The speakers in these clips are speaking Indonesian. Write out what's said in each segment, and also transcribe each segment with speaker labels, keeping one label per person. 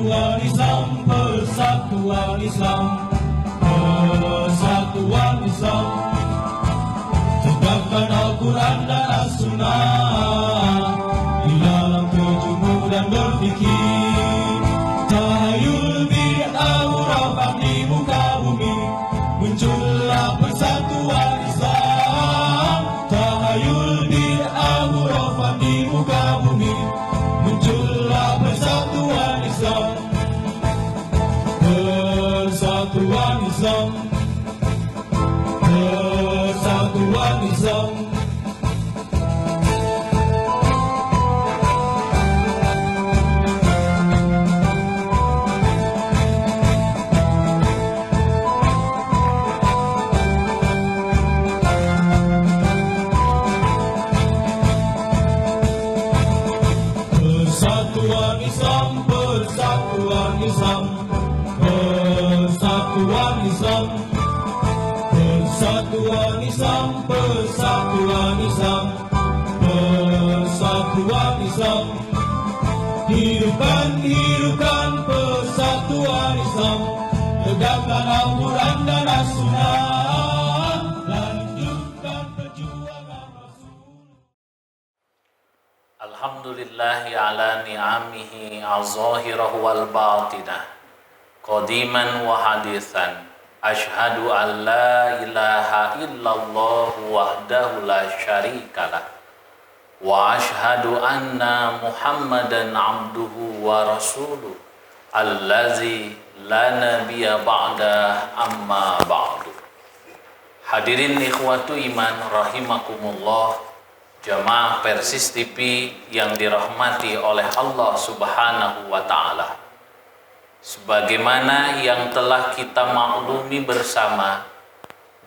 Speaker 1: Persatuan Islam, Persatuan Islam, Persatuan Islam. Tegakkan Al-Quran dan As-Sunnah di dalam tujuhmu dan berfikir. Tahayul bid'ah hurafat di muka bumi, muncullah Persatuan Islam. Tahayul bid'ah hurafat di muka bumi, muncullah Persatuan Islam. Persatuan Islam, Persatuan Islam. Persatuan Islam, Persatuan Islam, Persatuan Islam, Persatuan Islam, Persatuan Islam, Persatuan Islam. Hidupkan, hidupkan Persatuan Islam. Tegakkan Al-Quran dan As-Sunnah. Lanjutkan perjuangan Rasul.
Speaker 2: Alhamdulillahi ala ni'amihi az-zahirah wal batinah, qadiman wa hadithan. Ashhadu an la ilaha illallah wahdahu la syarikalah, wa ashhadu anna Muhammadan abduhu wa rasuluh allazi la nabiyya ba'da amma ba'du. Hadirin ikhwatu iman rahimakumullah, jamaah Persis TV yang dirahmati oleh Allah Subhanahu wa Ta'ala. Sebagaimana yang telah kita maklumi bersama,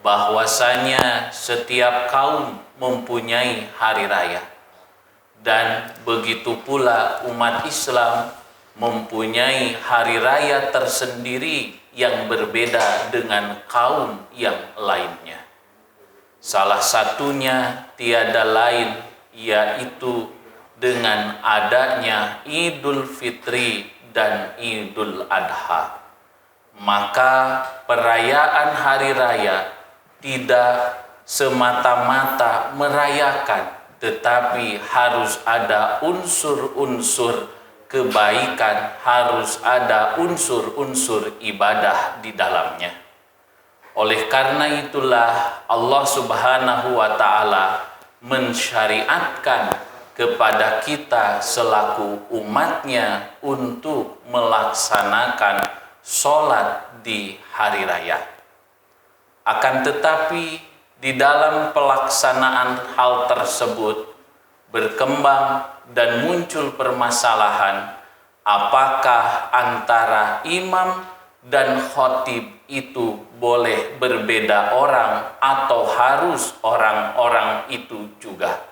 Speaker 2: bahwasanya setiap kaum mempunyai hari raya, dan begitu pula umat Islam mempunyai hari raya tersendiri yang berbeda dengan kaum yang lainnya. Salah satunya tiada lain yaitu dengan adanya Idul Fitri dan Idul Adha. Maka perayaan hari raya tidak semata-mata merayakan, tetapi harus ada unsur-unsur kebaikan, harus ada unsur-unsur ibadah di dalamnya. Oleh karena itulah Allah Subhanahu wa Ta'ala mensyariatkan kepada kita selaku umatnya untuk melaksanakan sholat di hari raya. Akan tetapi di dalam pelaksanaan hal tersebut berkembang dan muncul permasalahan, apakah antara imam dan khatib itu boleh berbeda orang atau harus orang-orang itu juga.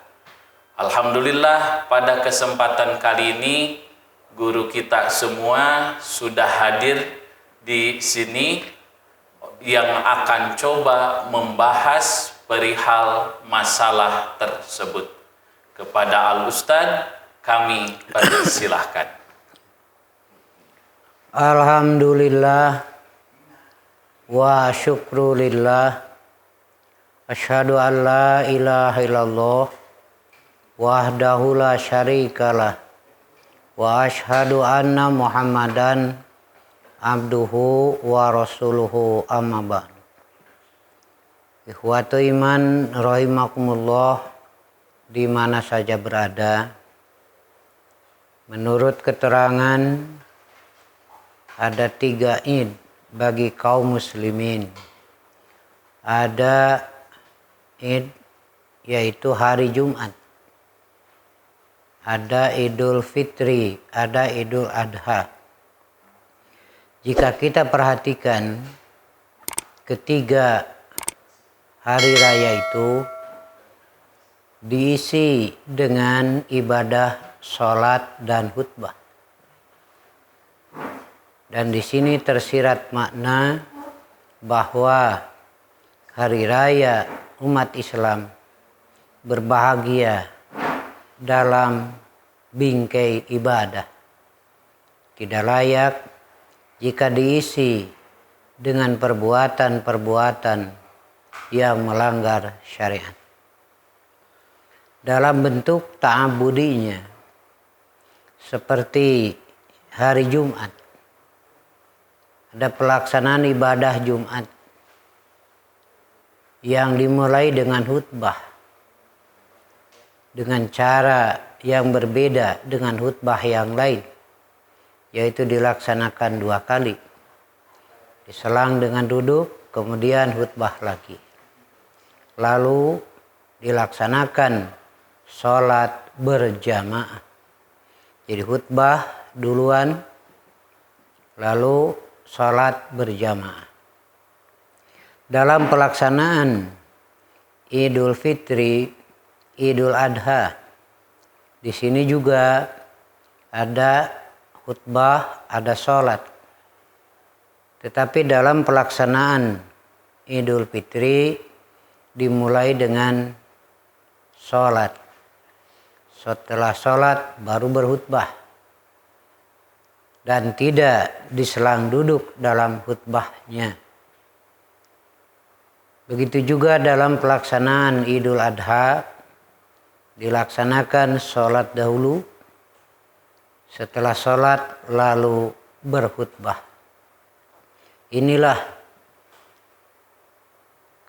Speaker 2: Alhamdulillah, pada kesempatan kali ini guru kita semua sudah hadir di sini yang akan coba membahas perihal masalah tersebut. Kepada Al-Ustadz kami persilahkan.
Speaker 3: Alhamdulillah wa syukrulillah, asyhadu an la ilaha illallah wahdahu la syarikalah, wa asyhadu anna Muhammadan abduhu wa rasuluhu, amma ba'du. Ikhwatu iman rahimakumullah, di mana saja berada, menurut keterangan ada 3 Id bagi kaum muslimin. Ada Id yaitu hari Jumat, ada Idul Fitri, ada Idul Adha. Jika kita perhatikan ketiga hari raya itu diisi dengan ibadah sholat dan khutbah. Dan di sini tersirat makna bahwa hari raya umat Islam berbahagia dalam bingkai ibadah. tidak layak jika diisi dengan perbuatan-perbuatan yang melanggar syariat. Dalam bentuk ta'abudinya, seperti hari Jumat, ada pelaksanaan ibadah Jumat yang dimulai dengan khutbah dengan cara yang berbeda dengan khutbah yang lain, yaitu dilaksanakan 2 kali, diselang dengan duduk, kemudian khutbah lagi, lalu dilaksanakan sholat berjamaah. Jadi khutbah duluan, lalu sholat berjamaah. Dalam pelaksanaan Idul Fitri, Idul Adha, di sini juga ada khutbah, ada sholat. Tetapi dalam pelaksanaan Idul Fitri dimulai dengan sholat. Setelah sholat baru berkhutbah. Dan tidak diselang duduk dalam khutbahnya. Begitu juga dalam pelaksanaan Idul Adha, dilaksanakan sholat dahulu, setelah sholat lalu berkhutbah. Inilah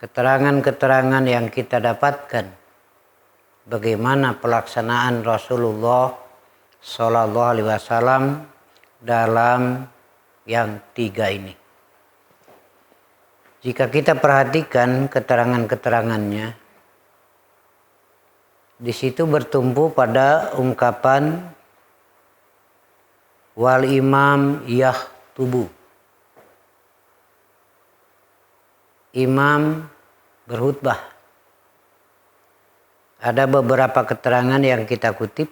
Speaker 3: keterangan-keterangan yang kita dapatkan bagaimana pelaksanaan Rasulullah Shallallahu Alaihi Wasallam dalam yang 3 ini. Jika kita perhatikan keterangan-keterangannya, di situ bertumpu pada ungkapan wal imam yakhtubu. Imam berkhutbah. Ada beberapa keterangan yang kita kutip.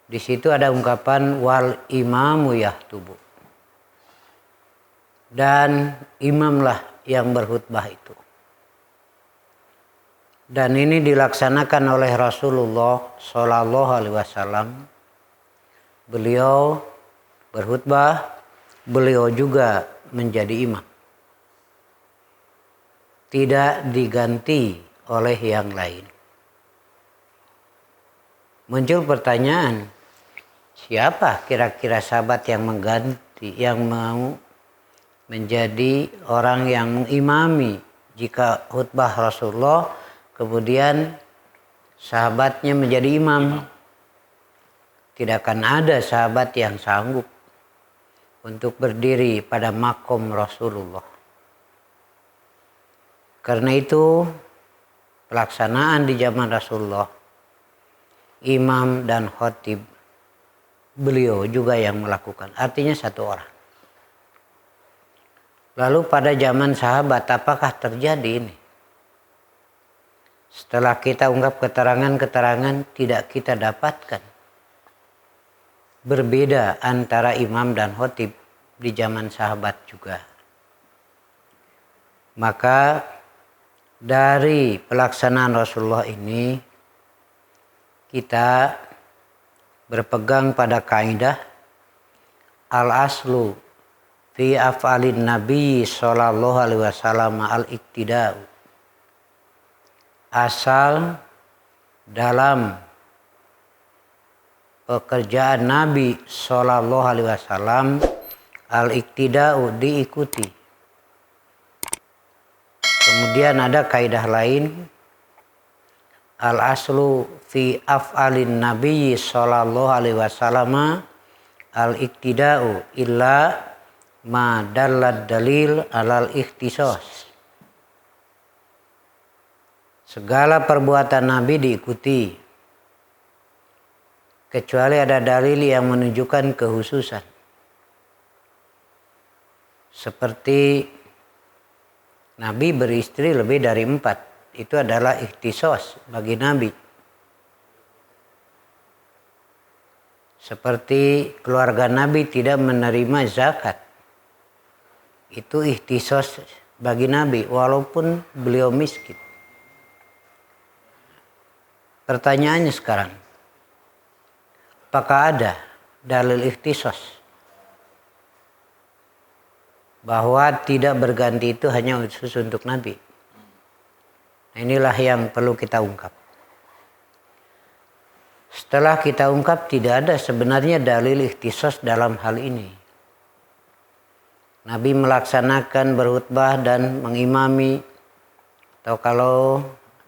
Speaker 3: Di situ ada ungkapan wal imamu yakhtubu. Dan imamlah yang berkhutbah itu. Dan ini dilaksanakan oleh Rasulullah Shallallahu Alaihi Wasallam. Beliau berkhutbah, beliau juga menjadi imam. Tidak diganti oleh yang lain. Muncul pertanyaan, siapa kira-kira sahabat yang mengganti, yang mau menjadi orang yang mengimami jika khutbah Rasulullah, kemudian sahabatnya menjadi imam? Tidak akan ada sahabat yang sanggup untuk berdiri pada makom Rasulullah. Karena itu pelaksanaan di zaman Rasulullah, imam dan khatib beliau juga yang melakukan. Artinya 1 orang. Lalu pada zaman sahabat apakah terjadi ini? Setelah kita ungkap keterangan-keterangan, tidak kita dapatkan berbeda antara imam dan khatib di zaman sahabat juga. Maka dari pelaksanaan Rasulullah ini, kita berpegang pada kaidah al-aslu fi af'alin Nabi sallallahu alaihi wasallam al-iktida'u. Asal dalam pekerjaan Nabi sallallahu alaihi wasallam al-iktida'u, diikuti. Kemudian ada kaidah lain, al-aslu fi af'alin Nabi sallallahu alaihi wasallam al-iktida'u illa ma dallad dalil alal ikhtisas. Segala perbuatan Nabi diikuti kecuali ada dalil yang menunjukkan kekhususan. Seperti Nabi beristri lebih dari 4. Itu adalah ikhtisos bagi Nabi. Seperti keluarga Nabi tidak menerima zakat. Itu ikhtisos bagi Nabi walaupun beliau miskin. Pertanyaannya sekarang, apakah ada dalil ikhtisos. Bahwa tidak berganti itu hanya khusus untuk Nabi. Nah, inilah yang perlu kita ungkap. Setelah kita ungkap, tidak ada sebenarnya dalil ikhtisos dalam hal ini. Nabi melaksanakan berkhutbah dan mengimami, atau kalau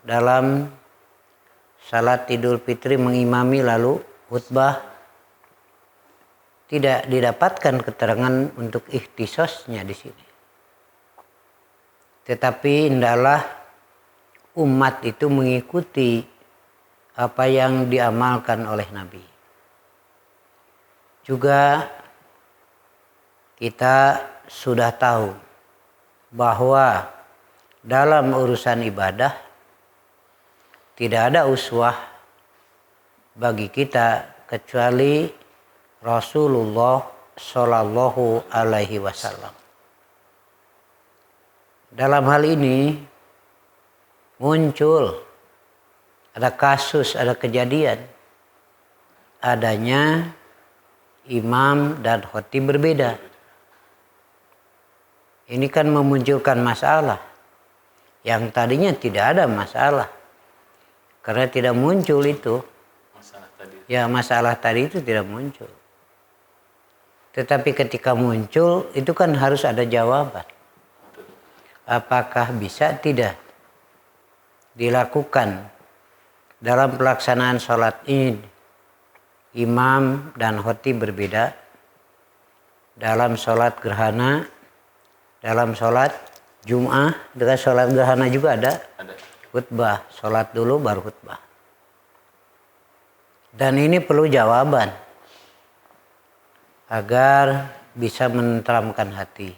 Speaker 3: dalam salat Idul Fitri mengimami lalu khutbah, tidak didapatkan keterangan untuk ikhtisosnya di sini. Tetapi hendaklah umat itu mengikuti apa yang diamalkan oleh Nabi. Juga kita sudah tahu bahwa dalam urusan ibadah tidak ada uswah bagi kita kecuali Rasulullah Shallallahu Alaihi Wasallam. Dalam hal ini muncul ada kasus, ada kejadian adanya imam dan khotib berbeda. Ini kan memunculkan masalah yang tadinya tidak ada masalah karena tidak muncul itu. Masalah tadi itu tidak muncul. Tetapi ketika muncul itu kan harus ada jawaban. Apakah bisa tidak dilakukan dalam pelaksanaan sholat Id, imam dan khotib berbeda. Dalam sholat gerhana, dalam sholat Jum'ah, dengan sholat gerhana juga ada khutbah. Sholat dulu baru khutbah. Dan ini perlu jawaban agar bisa menenteramkan hati.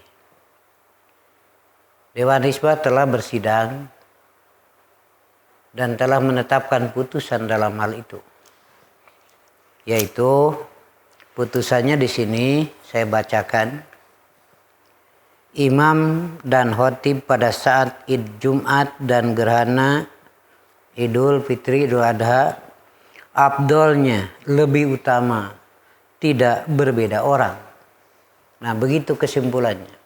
Speaker 3: Dewan Hizbah telah bersidang dan telah menetapkan putusan dalam hal itu. Yaitu putusannya di sini saya bacakan. Imam dan khotib pada saat Id Jumat dan gerhana Idul Fitri Idul Adha afdolnya lebih utama tidak berbeda orang. Nah, begitu kesimpulannya.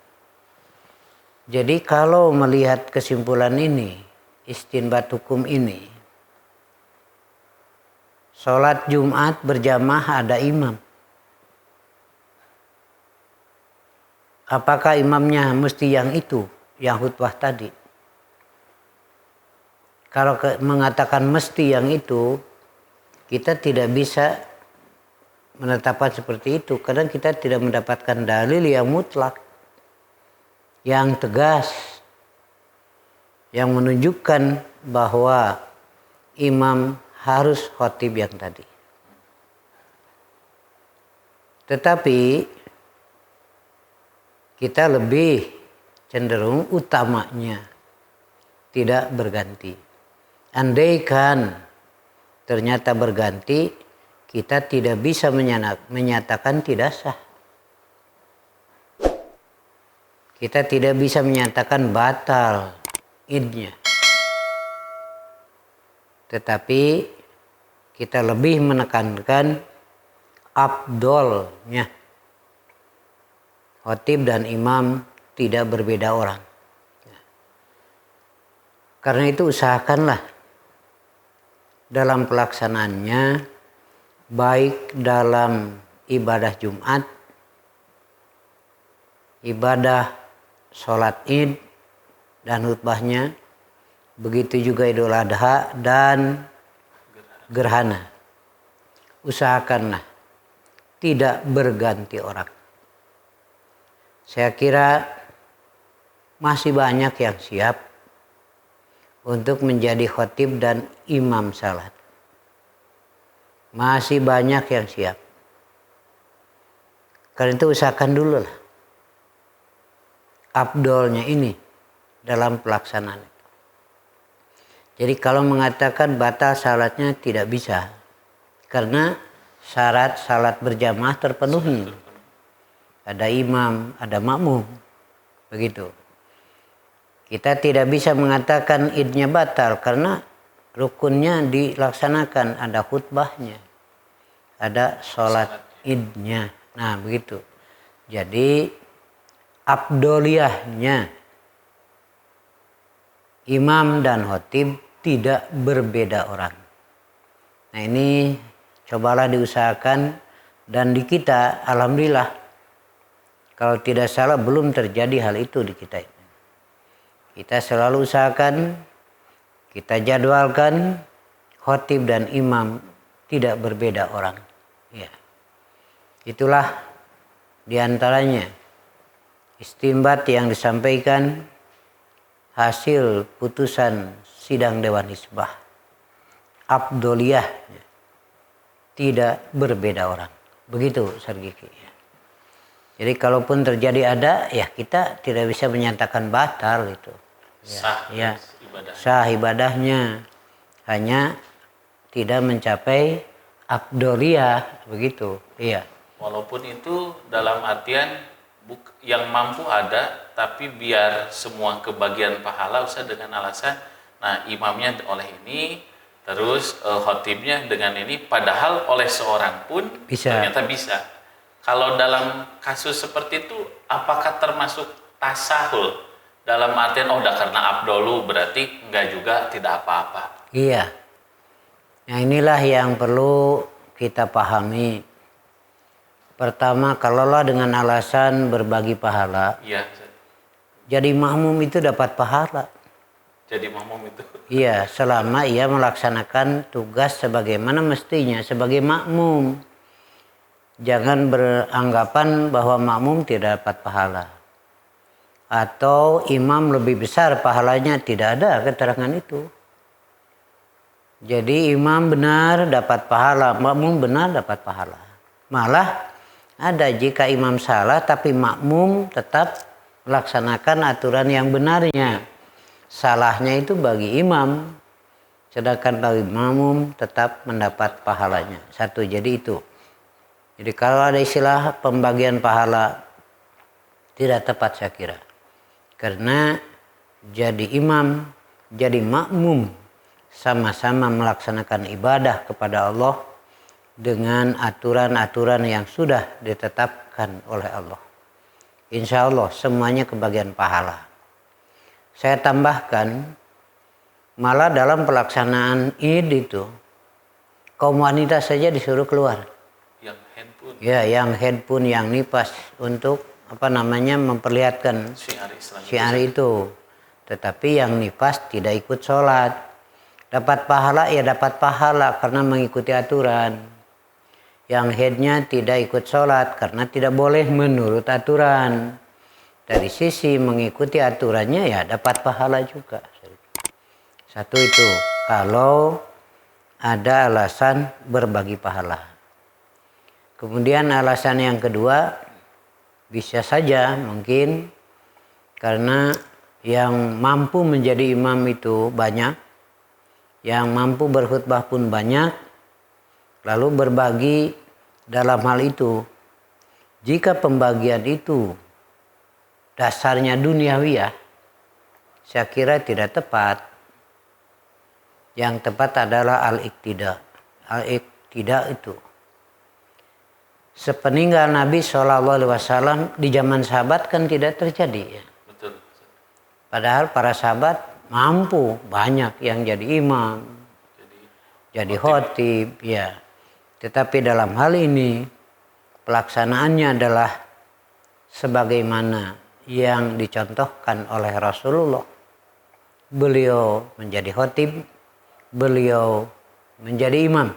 Speaker 3: Jadi kalau melihat kesimpulan ini, istinbat hukum ini, sholat Jumat berjamaah ada imam. Apakah imamnya mesti yang itu, yang khutbah tadi? Kalau mengatakan mesti yang itu, kita tidak bisa menetapkan seperti itu. Karena kita tidak mendapatkan dalil yang mutlak, yang tegas, yang menunjukkan bahwa imam harus khotib yang tadi. Tetapi kita lebih cenderung utamanya tidak berganti. Andaikan ternyata berganti, kita tidak bisa menyatakan tidak sah. Kita tidak bisa menyatakan batal idnya. Tetapi kita lebih menekankan afdolnya. Khotib dan imam tidak berbeda orang. Karena itu usahakanlah dalam pelaksanaannya, baik dalam ibadah Jumat, ibadah sholat Id dan khutbahnya, begitu juga Idul Adha dan gerhana. Usahakanlah tidak berganti orang. Saya kira masih banyak yang siap untuk menjadi khotib dan imam salat. Masih banyak yang siap. Karena itu usahakan dulu lah afdolnya ini dalam pelaksanaan. Jadi kalau mengatakan batal salatnya tidak bisa. Karena syarat salat berjamaah terpenuhi. Ada imam, ada makmum. Begitu. Kita tidak bisa mengatakan idnya batal karena rukunnya dilaksanakan. Ada khutbahnya. Ada sholat idnya. Nah begitu. Jadi afdoliyahnya imam dan khotib tidak berbeda orang. Nah ini cobalah diusahakan, dan di kita alhamdulillah kalau tidak salah belum terjadi hal itu di kita. Kita selalu usahakan, kita jadwalkan khotib dan imam tidak berbeda orang. Ya. Itulah diantaranya istinbat yang disampaikan hasil putusan sidang Dewan Hizbah. Afdoliyah tidak berbeda orang. Begitu Sargiki. Jadi kalaupun terjadi ada, ya kita tidak bisa menyatakan batal itu. Ya, sah ibadahnya, hanya tidak mencapai afdoliyah begitu. Iya.
Speaker 2: Walaupun itu dalam artian yang mampu ada, tapi biar semua kebagian pahala usah dengan alasan, nah imamnya oleh ini, terus khotibnya dengan ini, padahal oleh seorang pun ternyata bisa. Kalau dalam kasus seperti itu, apakah termasuk tasahul? Dalam artian, oh udah karena abdolu berarti enggak juga, tidak apa-apa.
Speaker 3: Iya. Nah inilah yang perlu kita pahami. Pertama, kalaulah dengan alasan berbagi pahala,
Speaker 2: iya,
Speaker 3: jadi makmum itu dapat pahala.
Speaker 2: Jadi makmum itu?
Speaker 3: Iya, selama ia melaksanakan tugas sebagaimana mestinya sebagai makmum. Jangan beranggapan bahwa makmum tidak dapat pahala. Atau imam lebih besar pahalanya, tidak ada keterangan itu. Jadi imam benar dapat pahala, makmum benar dapat pahala. Malah ada jika imam salah tapi makmum tetap melaksanakan aturan yang benarnya. Salahnya itu bagi imam, sedangkan bagi makmum tetap mendapat pahalanya. Satu, jadi itu. Jadi kalau ada istilah pembagian pahala tidak tepat saya kira. Karena jadi imam, jadi makmum sama-sama melaksanakan ibadah kepada Allah dengan aturan-aturan yang sudah ditetapkan oleh Allah. Insya Allah semuanya kebagian pahala. Saya tambahkan, malah dalam pelaksanaan Id itu kaum wanita saja disuruh keluar.
Speaker 2: Yang handphone.
Speaker 3: Ya, yang handphone, yang nipas untuk memperlihatkan syiar itu. Tetapi yang nipas tidak ikut sholat. Dapat pahala, ya dapat pahala karena mengikuti aturan. Yang headnya tidak ikut sholat karena tidak boleh menurut aturan. Dari sisi mengikuti aturannya ya dapat pahala juga. Satu itu, kalau ada alasan berbagi pahala. Kemudian alasan yang kedua, bisa saja mungkin karena yang mampu menjadi imam itu banyak, yang mampu berkhutbah pun banyak, lalu berbagi dalam hal itu. Jika pembagian itu dasarnya duniawiyah, saya kira tidak tepat. Yang tepat adalah al-iqtida. Al-iqtida itu sepeninggal Nabi SAW di zaman sahabat kan tidak terjadi. Ya.
Speaker 2: Betul.
Speaker 3: Padahal para sahabat mampu, banyak yang jadi imam, jadi khotib, ya. Tetapi dalam hal ini pelaksanaannya adalah sebagaimana yang dicontohkan oleh Rasulullah. Beliau menjadi khotib, beliau menjadi imam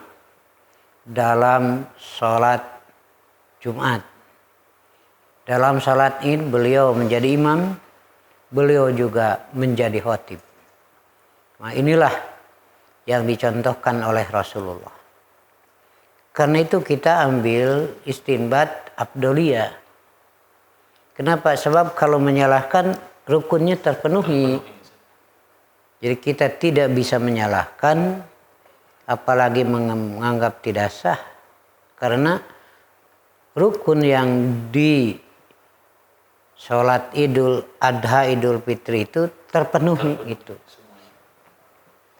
Speaker 3: dalam sholat Jumat. Dalam sholat Id beliau menjadi imam, beliau juga menjadi khotib. Nah inilah yang dicontohkan oleh Rasulullah. Karena itu kita ambil istinbat afdoliyah. Kenapa? Sebab kalau menyalahkan rukunnya terpenuhi. Jadi kita tidak bisa menyalahkan, apalagi menganggap tidak sah. Karena rukun yang di sholat Idul Adha, Idul Fitri itu terpenuhi itu.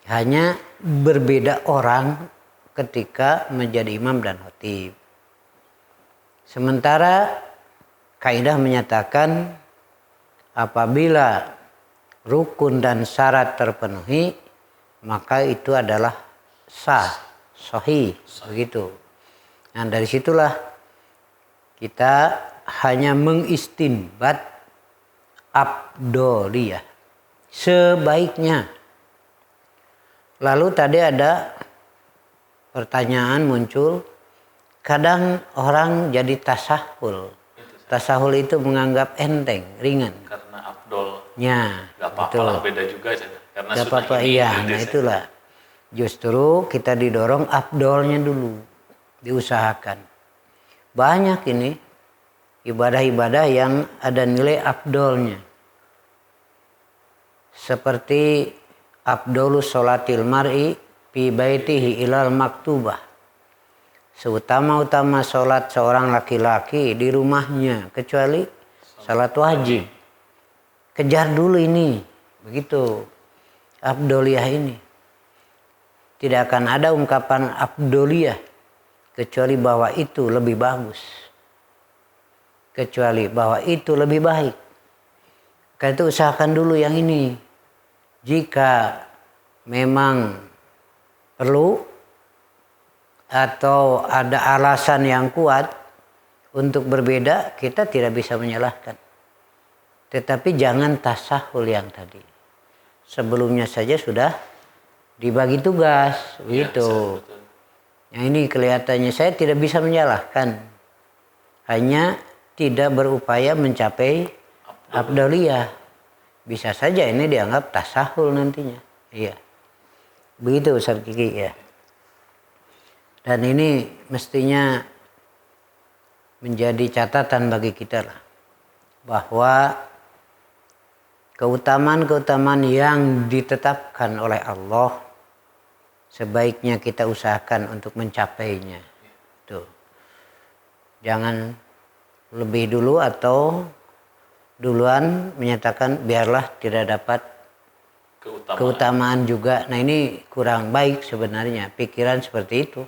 Speaker 3: Hanya berbeda orang ketika menjadi imam dan khotib. Sementara kaidah menyatakan apabila rukun dan syarat terpenuhi, maka itu adalah sah, sahih, begitu. Nah, dari situlah kita hanya mengistinbat afdoliyah sebaiknya. Lalu tadi ada pertanyaan muncul, kadang orang jadi tasahul. Tasahul itu menganggap enteng, ringan.
Speaker 2: Karena afdol.
Speaker 3: Ya,
Speaker 2: Gak apa-apa lah, beda juga. Karena
Speaker 3: gak apa-apa, iya. Nah itulah. Justru kita didorong afdolnya dulu. Diusahakan. Banyak ini ibadah-ibadah yang ada nilai afdolnya. Seperti afdolus sholatil mar'i fi baitihi ilal maktubah. Seutama-utama sholat seorang laki-laki di rumahnya, kecuali sholat wajib. Kejar dulu ini, begitu afdoliyah ini. Tidak akan ada ungkapan afdoliyah kecuali bahwa itu lebih bagus, kecuali bahwa itu lebih baik. Karena itu usahakan dulu yang ini. Jika memang perlu atau ada alasan yang kuat untuk berbeda, kita tidak bisa menyalahkan. Tetapi jangan tasahul yang tadi. Sebelumnya saja sudah dibagi tugas, begitu. Yang ini kelihatannya saya tidak bisa menyalahkan. Hanya tidak berupaya mencapai afdaliyah. Bisa saja ini dianggap tasahul nantinya. Iya. Begitu Ustaz Kiki ya. Dan ini mestinya menjadi catatan bagi kita lah, bahwa keutamaan-keutamaan yang ditetapkan oleh Allah sebaiknya kita usahakan untuk mencapainya. Tuh. Jangan lebih dulu atau duluan menyatakan biarlah tidak dapat keutamaan juga. Nah ini kurang baik sebenarnya pikiran seperti itu.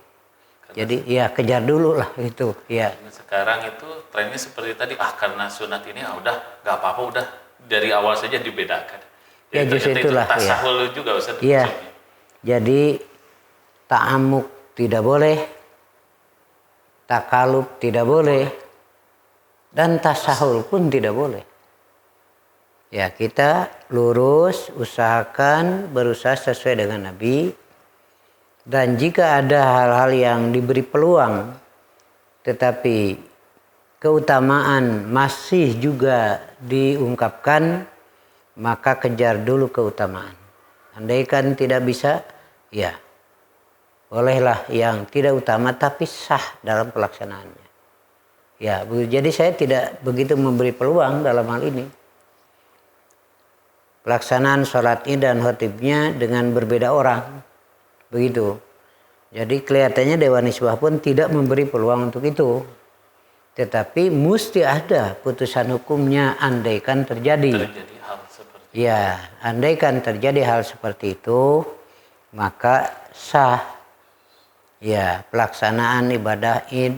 Speaker 3: Jadi ya kejar dulu lah itu ya.
Speaker 2: Sekarang itu trennya seperti tadi, karena sunat ini udah gak apa-apa, udah dari awal saja dibedakan.
Speaker 3: Ya justru itulah
Speaker 2: tasahul juga Ustaz.
Speaker 3: Iya. Jadi ta'amuk tidak boleh, takalub tidak boleh, dan tasahul pun tidak boleh. Ya kita lurus, usahakan berusaha sesuai dengan Nabi. Dan jika ada hal-hal yang diberi peluang tetapi keutamaan masih juga diungkapkan, maka kejar dulu keutamaan. Andaikan tidak bisa, ya bolehlah yang tidak utama tapi sah dalam pelaksanaannya. Ya, jadi saya tidak begitu memberi peluang dalam hal ini. Pelaksanaan sholat id dan khotibnya dengan berbeda orang. Begitu. Jadi kelihatannya Dewan Nisbah pun tidak memberi peluang untuk itu. Tetapi mesti ada putusan hukumnya andaikan terjadi.
Speaker 2: Hal seperti
Speaker 3: ya, andaikan terjadi hal seperti itu, maka sah ya pelaksanaan ibadah id,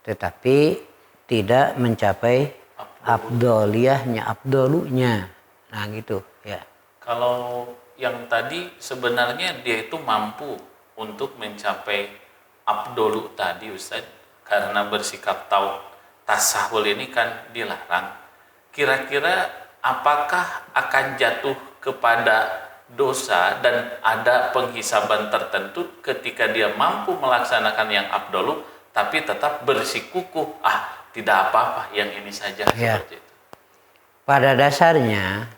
Speaker 3: tetapi tidak mencapai afdoliyahnya, afdolunya. Nah gitu ya.
Speaker 2: Kalau yang tadi sebenarnya dia itu mampu untuk mencapai afdolu tadi Ustaz, karena bersikap tasahul ini kan dilarang. Kira-kira apakah akan jatuh kepada dosa dan ada penghisaban tertentu ketika dia mampu melaksanakan yang afdolu tapi tetap bersikukuh, tidak apa-apa yang ini saja
Speaker 3: ya.
Speaker 2: Seperti itu.
Speaker 3: Pada dasarnya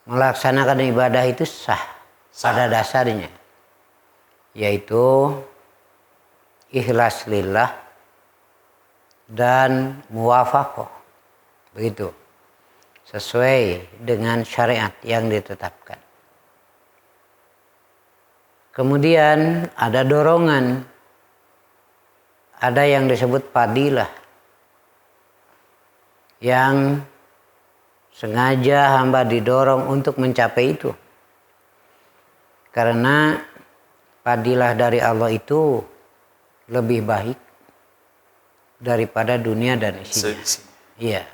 Speaker 3: melaksanakan ibadah itu sah pada dasarnya, yaitu ikhlas lillah dan muwafaqah, begitu, sesuai dengan syariat yang ditetapkan. Kemudian ada dorongan, ada yang disebut fadilah, yang sengaja hamba didorong untuk mencapai itu. Karena fadilah dari Allah itu lebih baik daripada dunia dan isinya.
Speaker 2: Seisi.
Speaker 3: Iya.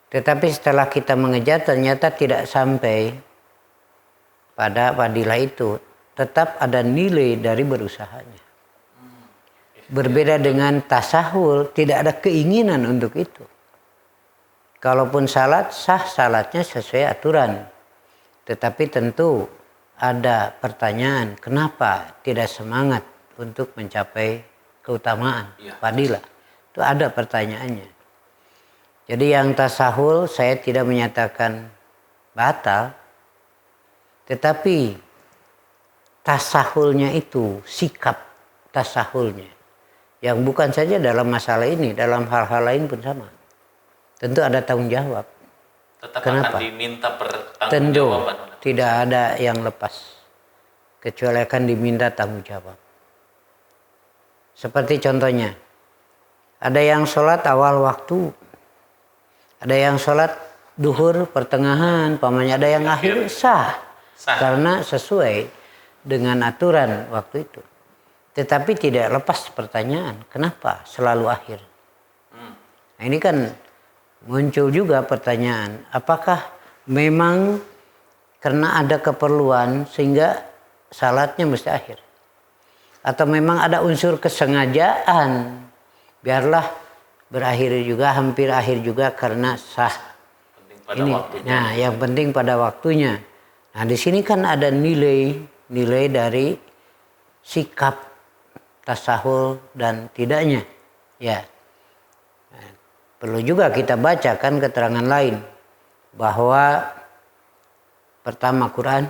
Speaker 3: Tetapi setelah kita mengejar ternyata tidak sampai pada fadilah itu. Tetap ada nilai dari berusahanya. Berbeda dengan tasahul, tidak ada keinginan untuk itu. Kalaupun salat, sah salatnya sesuai aturan. Tetapi tentu ada pertanyaan, kenapa tidak semangat untuk mencapai keutamaan, fadilah. Itu ada pertanyaannya. Jadi yang tasahul saya tidak menyatakan batal. Tetapi tasahulnya itu, sikap tasahulnya. Yang bukan saja dalam masalah ini, dalam hal-hal lain pun sama. Tentu ada tanggung jawab.
Speaker 2: Tetap
Speaker 3: Kenapa?
Speaker 2: akan diminta
Speaker 3: Tentu
Speaker 2: pertanggungjawaban.
Speaker 3: tidak ada yang lepas. Kecuali akan diminta tanggung jawab. Seperti contohnya, ada yang sholat awal waktu, ada yang sholat duhur pertengahan, pamannya ada yang akhir sah. Karena sesuai dengan aturan waktu itu. Tetapi tidak lepas pertanyaan, kenapa selalu akhir? Nah, ini kan muncul juga pertanyaan, apakah memang karena ada keperluan sehingga salatnya mesti akhir? Atau memang ada unsur kesengajaan, biarlah berakhir juga, hampir akhir juga karena sah.
Speaker 2: Pada
Speaker 3: ini,
Speaker 2: waktunya.
Speaker 3: nah yang penting pada waktunya. Nah di sini kan ada nilai dari sikap tasahul dan tidaknya, ya. Nah, perlu juga kita bacakan keterangan lain bahwa pertama Quran,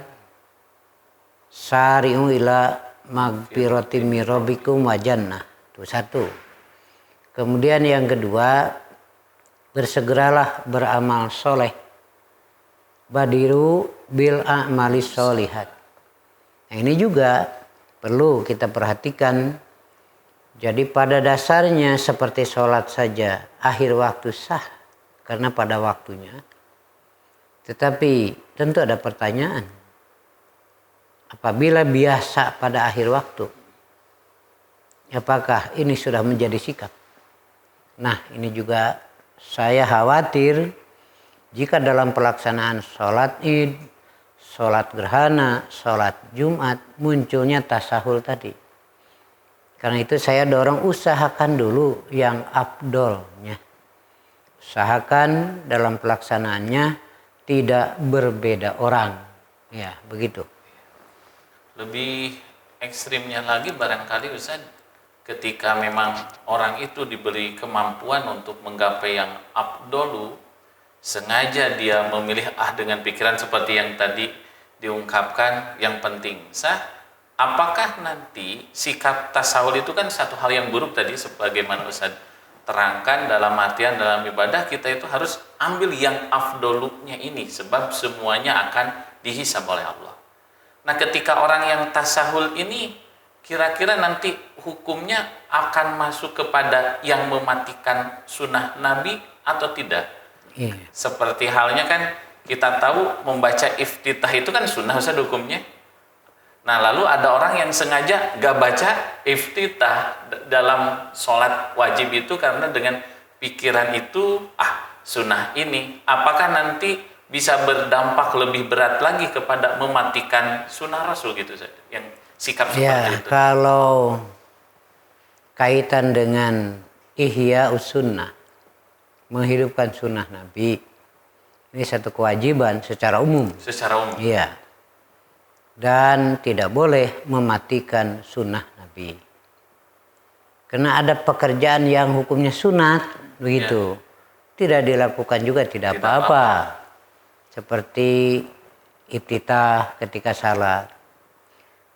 Speaker 3: sari'u ila magfiratim min rabbikum wa jannah. Itu satu. Kemudian yang kedua, bersegeralah beramal soleh. Badiru bil a'malis solihat. Nah, ini juga perlu kita perhatikan. Jadi pada dasarnya seperti sholat saja, akhir waktu sah karena pada waktunya. Tetapi tentu ada pertanyaan. Apabila biasa pada akhir waktu, apakah ini sudah menjadi sikap? Nah, ini juga saya khawatir jika dalam pelaksanaan sholat id, sholat gerhana, sholat Jumat munculnya tasahul tadi. Karena itu saya dorong usahakan dulu yang afdolnya. Usahakan dalam pelaksanaannya tidak berbeda orang. Ya, begitu.
Speaker 2: Lebih ekstrimnya lagi barangkali Ustaz, ketika memang orang itu diberi kemampuan untuk menggapai yang afdolu, sengaja dia memilih dengan pikiran seperti yang tadi diungkapkan, yang penting sah. Apakah nanti sikap tasawul itu kan satu hal yang buruk tadi sebagaimana Ustaz terangkan, dalam artian dalam ibadah kita itu harus ambil yang afdolunya ini sebab semuanya akan dihisab oleh Allah. Nah, ketika orang yang tasahul ini kira-kira nanti hukumnya akan masuk kepada yang mematikan sunnah Nabi atau tidak?
Speaker 3: Iya.
Speaker 2: Seperti halnya kan kita tahu membaca iftitah itu kan sunnah Ustaz hukumnya. Nah, lalu ada orang yang sengaja gak baca iftitah dalam sholat wajib itu karena dengan pikiran itu, sunnah ini. Apakah nanti bisa berdampak lebih berat lagi kepada mematikan sunnah Rasul gitu Ustaz? Yang sikap seperti itu.
Speaker 3: Kalau kaitan dengan ihya sunnah, menghidupkan sunnah Nabi, ini satu kewajiban secara umum.
Speaker 2: Secara umum.
Speaker 3: Iya. Dan tidak boleh mematikan sunnah Nabi. Karena ada pekerjaan yang hukumnya sunat, begitu. Tidak dilakukan juga tidak apa-apa. Seperti iftitah ketika salat.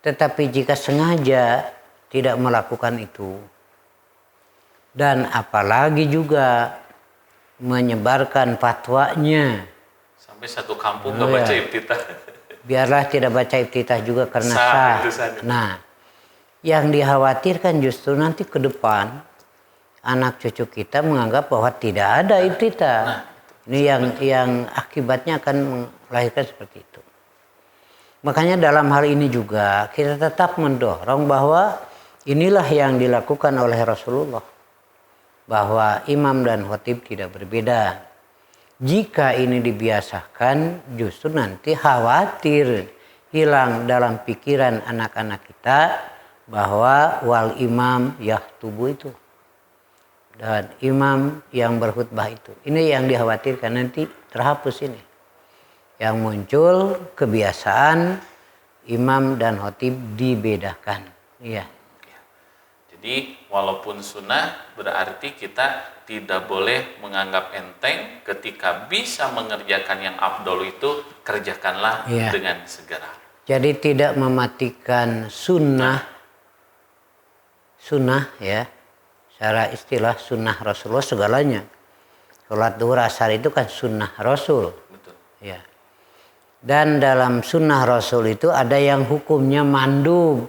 Speaker 3: Tetapi jika sengaja tidak melakukan itu, dan apalagi juga menyebarkan fatwanya,
Speaker 2: sampai satu kampung nggak baca iftitah.
Speaker 3: Biarlah tidak baca iftitah juga karena sah. Nah, yang dikhawatirkan justru nanti ke depan anak cucu kita menganggap bahwa tidak ada iftitah. Ini yang akibatnya akan melahirkan seperti itu. Makanya dalam hal ini juga kita tetap mendorong bahwa inilah yang dilakukan oleh Rasulullah. bahwa imam dan khatib tidak berbeda. Jika ini dibiasakan, justru nanti khawatir hilang dalam pikiran anak-anak kita bahwa wal imam yahtubu itu dan imam yang berkhutbah itu. Ini yang dikhawatirkan nanti terhapus ini. Yang muncul kebiasaan imam dan khatib dibedakan. Iya.
Speaker 2: Jadi walaupun sunnah berarti kita tidak boleh menganggap enteng ketika bisa mengerjakan yang afdol itu, kerjakanlah dengan segera.
Speaker 3: Jadi tidak mematikan sunnah ya. Secara istilah sunnah Rasulullah segalanya. Sholat duhur asar itu kan sunnah Rasul.
Speaker 2: Betul.
Speaker 3: Ya. Dan dalam sunnah Rasul itu ada yang hukumnya mandub.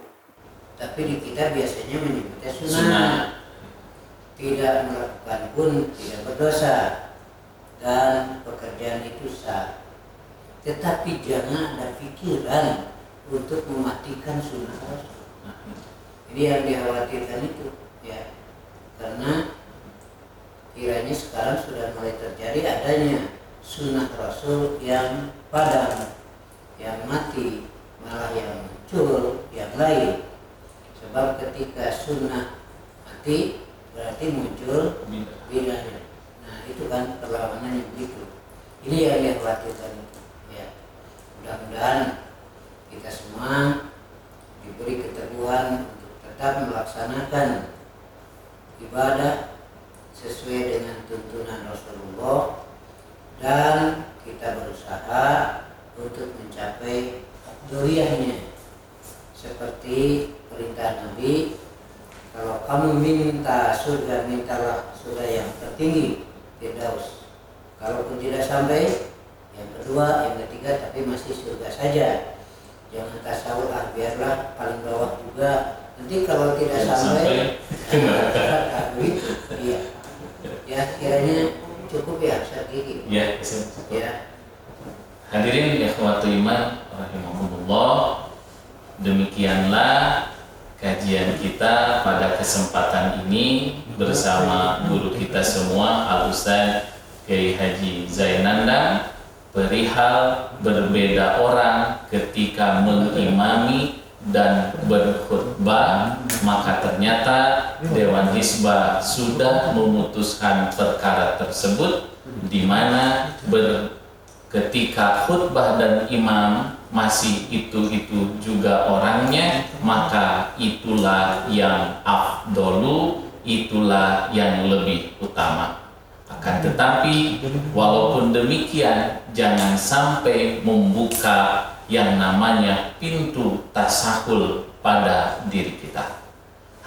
Speaker 3: Tapi di kita biasanya menyebutnya sunnah. Tidak melakukan pun tidak berdosa. Dan pekerjaan itu sah. Tetapi jangan ada pikiran untuk mematikan sunnah Rasul. Ini yang dikhawatirkan itu. Ya. Karena kiranya sekarang sudah mulai terjadi adanya sunnah Rasul yang padam, yang mati, malah yang muncul yang lain. Sebab ketika sunnah mati berarti muncul bid'ah. Nah itu kan perlawanannya begitu. Ini yang dikhawatirkan itu. Ya. Mudah-mudahan kita semua diberi keteguhan untuk tetap melaksanakan ibadah sesuai dengan tuntunan Rasulullah, dan kita berusaha untuk mencapai afdoliyahnya seperti perintah Nabi, kalau kamu minta surga, mintalah surga yang tertinggi, Firdaus. Kalaupun tidak sampai, yang kedua, yang ketiga, tapi masih surga saja. Jangan tasawuf, biarlah paling bawah juga. Nanti kalau tidak sampai begitu. Iya. Ya kiranya cukup ya Ustaz Gigi.
Speaker 2: Ya, cukup. Ya. Hadirin ikhwatul iman rahimakumullah. Demikianlah kajian kita pada kesempatan ini bersama guru kita semua Al Ustaz Kiai Haji Zainandang, perihal berbeda orang ketika mengimami dan berkhutbah. Maka ternyata Dewan Hizbah sudah memutuskan perkara tersebut, di mana ketika khutbah dan imam masih itu juga orangnya, maka itulah yang afdolu, itulah yang lebih utama. Akan tetapi walaupun demikian, jangan sampai membuka yang namanya pintu tasahul pada diri kita.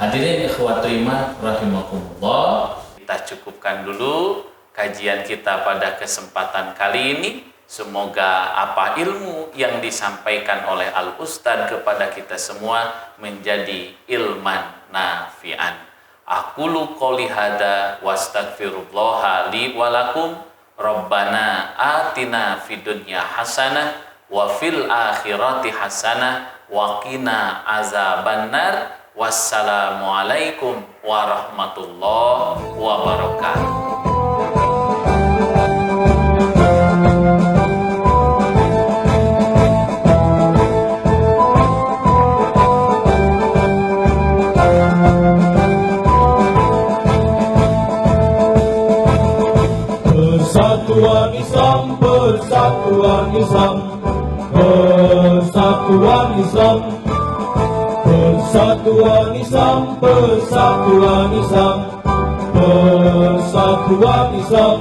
Speaker 2: Hadirin ikhwatul iman rahimakumullah, kita cukupkan dulu kajian kita pada kesempatan kali ini. Semoga apa ilmu yang disampaikan oleh Al Ustadz kepada kita semua menjadi ilman nafi'an. Aqulu qouli hada wastaghfirullaha li wa lakum. Rabbana atina fid dunya hasanah wa fil akhirati hasanah wa qina azabannar. Wassalamualaikum warahmatullahi wabarakatuh.
Speaker 1: Persatuan Islam, persatuan Islam, persatuan Islam, persatuan Islam, persatuan Islam, persatuan Islam.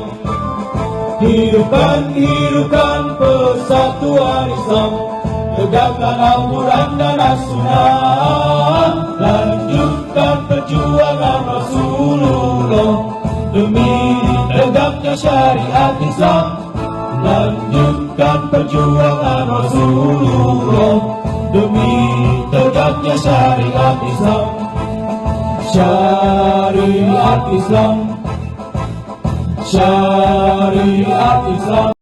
Speaker 1: Hidupkan persatuan Islam, tegakkan Al-Quran dan As-Sunnah, lanjutkan perjuangan Rasulullah demi tegaknya syariat Islam, lanjutkan perjuangan Rasulullah demi tegaknya syariat Islam. Syariat Islam, syariat Islam.